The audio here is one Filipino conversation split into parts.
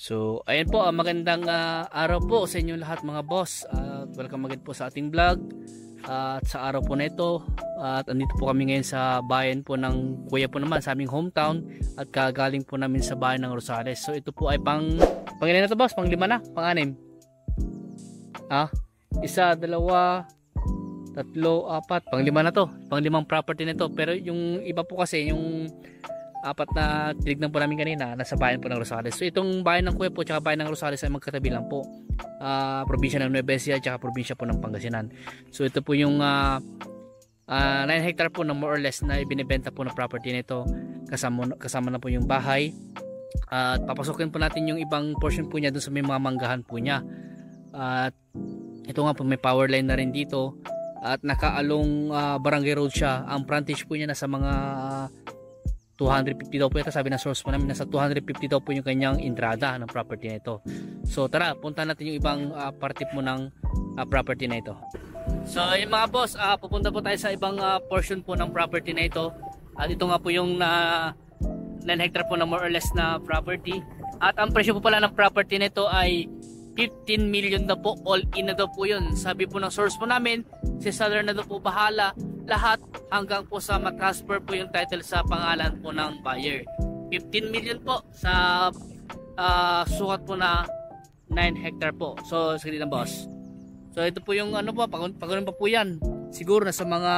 So, ayan po, magandang araw po sa inyo lahat mga boss. Welcome again po sa ating vlog. At sa araw po na ito, at andito po kami ngayon sa bayan po ng kuya po naman, sa aming hometown. At kagaling po namin sa bayan ng Rosales. So, ito po ay pangilan na to boss? Pang-5 na? Pang-6? Isa, dalawa, tatlo, apat, pang-5 na to. Pang-5 property na to. Pero yung iba po kasi, yung apat na tinignan po namin kanina, nasa bayan po ng Rosales. So itong bayan ng kuya po tsaka bayan ng Rosales ay magkatabi lang po. Probinsya ng Nueva Ecija tsaka probinsya po ng Pangasinan. So ito po yung 9 hectare po na more or less na ibinebenta po na property nito. Kasama na po yung bahay. At papasokin po natin yung ibang portion po niya doon sa may mga manggahan po niya. At ito nga po, may power line na rin dito. At nakaalong barangay road siya. Ang frontage po niya nasa mga 250 daw po ito, sabi na source po namin, nasa 250 daw po yung kanyang entrada ng property na ito. So tara, punta natin yung ibang parte po ng property na ito. So yung mga boss, pupunta po tayo sa ibang portion po ng property na ito. At ito nga po yung 9 hectare po na more or less na property. At ang presyo po pala ng property na ito ay 15 million na po, all in na daw po yun. Sabi po ng source po namin, si seller na daw po bahala lahat hanggang po sa matransfer po yung title sa pangalan po ng buyer. 15 million po sa sukat po na 9 hectare po. So sige na boss. So ito po yung ano po, pagkunin pa po yan. Siguro nasa mga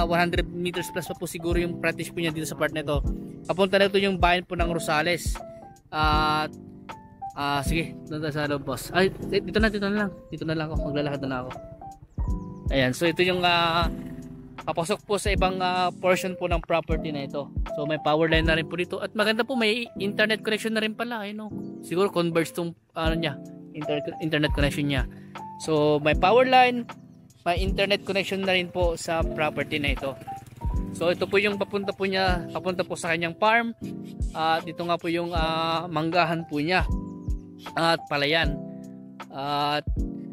100 meters plus pa po siguro yung frontage po niya dito sa part na ito. Papunta na ito yung bayan po ng Rosales. At sige, doon sa loob boss. Ay, dito na lang. Dito na lang ako, maglalakad na ako. Ayan, so ito yung papasok po sa ibang portion po ng property na ito. So may power line na rin po dito. At maganda po, may internet connection na rin pala. You know? Siguro converge tong internet connection niya. So may power line, may internet connection na rin po sa property na ito. So ito po yung papunta po sa kanyang farm. At dito nga po yung manggahan po niya. At palayan. At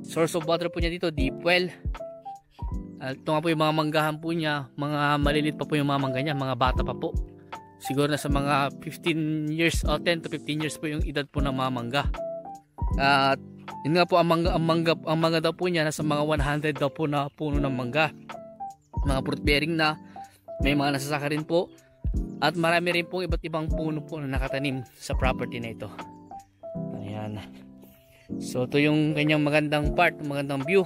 source of water po niya dito, deep well. Ito nga po yung mga manggahan po niya, mga malilit pa po yung mga mangga niya, mga bata pa po. Siguro na sa mga 15 years o 10 to 15 years po yung edad po ng mga mangga. At yun nga po, ang mangga daw po niya nasa mga 100 daw po na puno ng mangga. Mga fruit bearing na, may mga nasasaka rin po. At marami rin po iba't ibang puno po na nakatanim sa property na ito. Ayan. So ito yung kanyang magandang part, magandang view.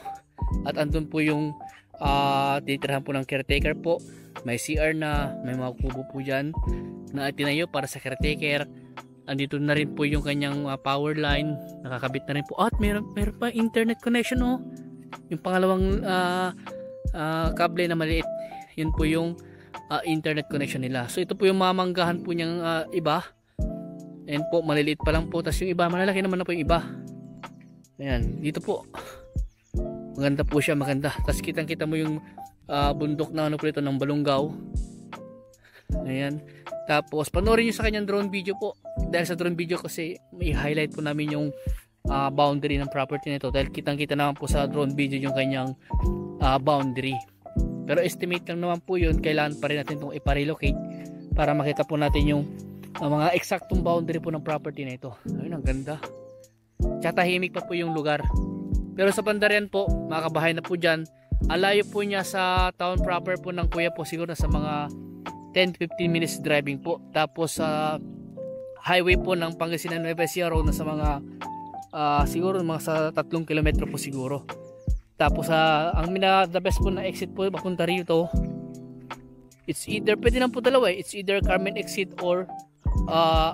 At andun po yung titirahan po ng caretaker po. May CR na, may mga kubo po dyan na itinayo para sa caretaker. Andito na rin po yung kanyang power line, nakakabit na rin po. At meron pa internet connection yung pangalawang kable na maliit, yun po yung internet connection nila. So ito po yung mamanggahan po niyang iba. Ayan po, maliliit pa lang po. Tapos yung iba, malalaki naman na po yung iba. Ayan, dito po maganda po siya, maganda. Tapos kitang-kita mo yung bundok na ano po ito ng Balungaw. Ayan. Tapos panoorin nyo sa kanyang drone video po. Dahil sa drone video kasi may highlight po namin yung boundary ng property nito. Dahil kitang-kita naman po sa drone video yung kanyang boundary. Pero estimate lang naman po yun. Kailangan pa rin natin itong iparelocate para makita po natin yung mga eksaktong boundary po ng property na ito. Ayun, ang ganda. Tsaka tahimik pa po yung lugar. Pero sa Pandarian po, mga kabahay na po dyan, alayo po niya sa town proper po ng kuya po, siguro sa mga 10-15 minutes driving po. Tapos sa highway po ng Pangasinan Nueva Ecija Road na sa mga siguro mga sa 3 kilometro po siguro. Tapos ang the best po na exit po papunta rito, it's either, pwede lang po dalawa, it's either Carmen exit or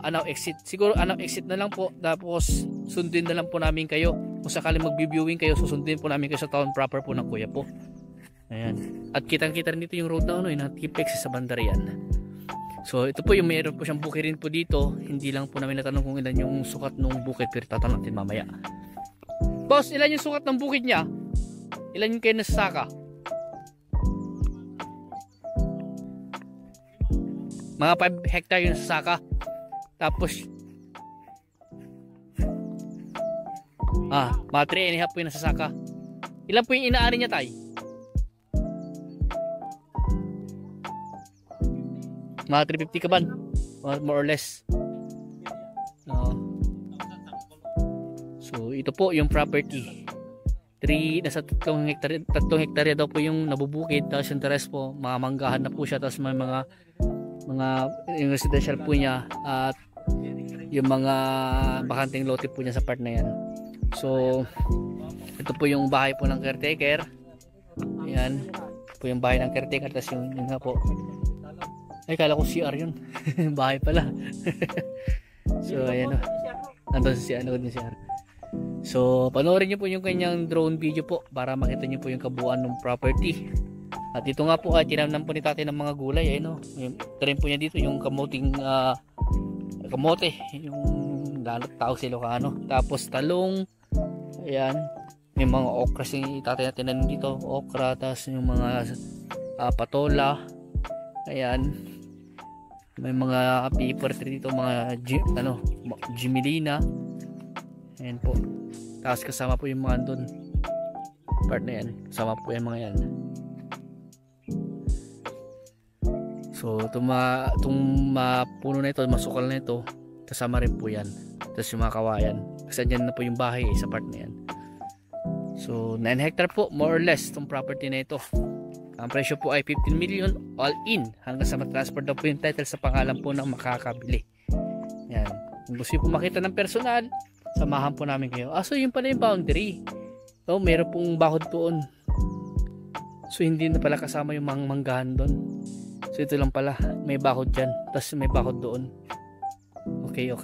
Anao exit. Siguro Anao exit na lang po. Tapos sundin na lang po namin kayo. Kung sakaling mag-viewing kayo, susundin po namin kayo sa town proper po ng kuya po. Ayan. At kitang-kita rin dito yung road na yung Tipex sa Bandarian. So ito po yung mayroon po siyang bukid rin po dito. Hindi lang po namin natanong kung ilan yung sukat ng bukid, pero tatanong natin mamaya. Boss, ilan yung sukat ng bukid niya? Ilan yung kayo nasasaka? Mga 5 hectare yung nasasaka. Tapos mga 3.5 po yung nasasaka. Ilan po yung inaari niya, tay? Mga 350 ka ba? More or less. ito po yung property. Nasa 3 hektarya daw po yung nabubukid, tapos yung rest po mga manggahan na po siya, tapos may mga yung residential po niya at yung mga bakanting lote po niya sa part na yan. So ito po yung bahay po ng caretaker. Ayan po yung bahay ng caretaker, tapos yung nga po, ay kala ko CR yun. Bahay pala. So ayan o, nandun si ano din CR. So panoorin nyo po yung kanyang drone video po para makita nyo po yung kabuuan ng property. At ito nga po ay tinamnan po ni tatay ng mga gulay. Ayun o, ito rin po niya dito yung kamote, yung tawag sa Ilocano. Tapos talong, ayan, may mga okra si tatay na tinanim dito, okra, tapos yung mga patola, ayan, may mga paper tree dito, mga Gimilina, ayan po. Tapos kasama po yung mga doon part na yan, kasama po yung mga yan. So itong puno na ito, masukal na ito, kasama rin po yan. Tapos yung mga kawayan, kasi dyan na po yung bahay sa part na yan. So 9 hectare po more or less itong property na ito. Ang presyo po ay 15 million all in, hanggang sa matransfer daw po yung title sa pangalan po ng makakabili. Yan. Kung gusto nyo po makita ng personal, samahan po namin kayo. So yun pala yung boundary. So meron pong bakod doon. So hindi na pala kasama yung manggahan doon. So ito lang pala, may bakod dyan, tapos may bakod doon. Okay.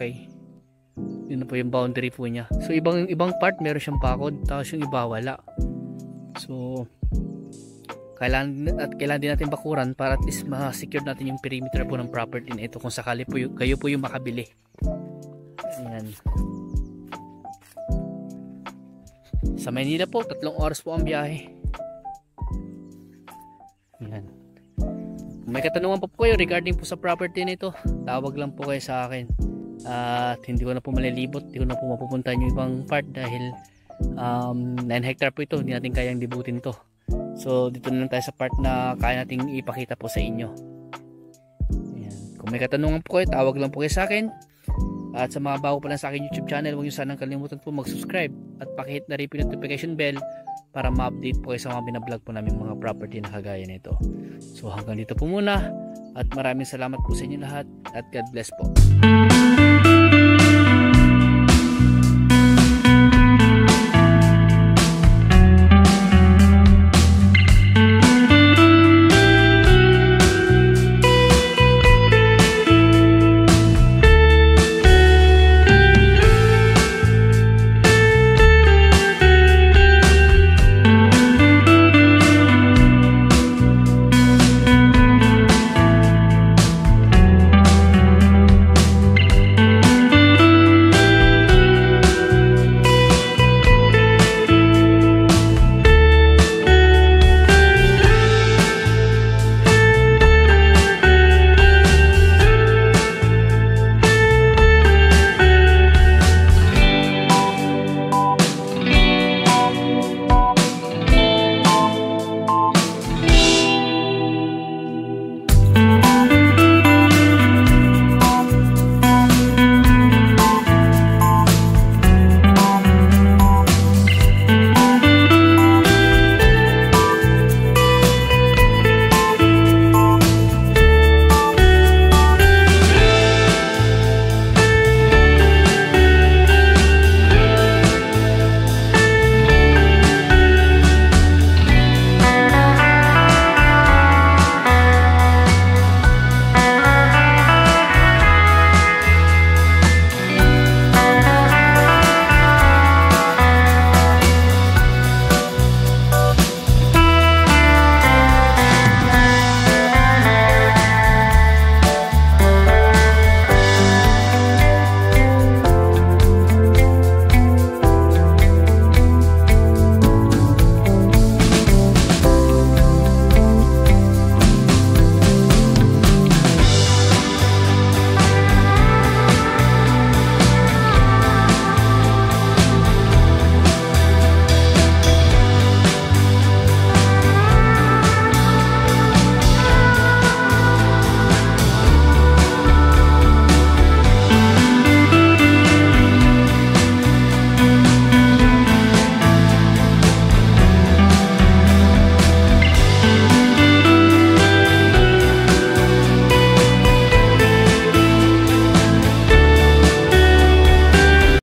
Yun na po yung boundary po niya. So ibang part meron siyang bakod, tapos yung iba wala. So kailangan din natin bakuran para at least ma-secure natin yung perimeter po ng property na ito kung sakali po kayo po yung makabili. Ayan. Sa Maynila po 3 oras po ang biyahe. Ayan. Kung may katanungan po kayo regarding po sa property na ito, tawag lang po kayo sa akin. At hindi ko na po malilibot, hindi ko na po mapupuntahan yung ibang part dahil 9 hectare po ito, hindi natin kayang libutin to. So dito na lang tayo sa part na kaya nating ipakita po sa inyo. Ayan. Kung may katanungan po kayo, tawag lang po kayo sa akin. At sa mga bago pa lang sa akin YouTube channel, huwag nyo sanang kalimutan po mag-subscribe at pakihit na rin po yung notification bell para ma-update po kayo sa mga binablog po namin mga property na kagaya nito. So hanggang dito po muna at maraming salamat po sa inyo lahat at God bless po.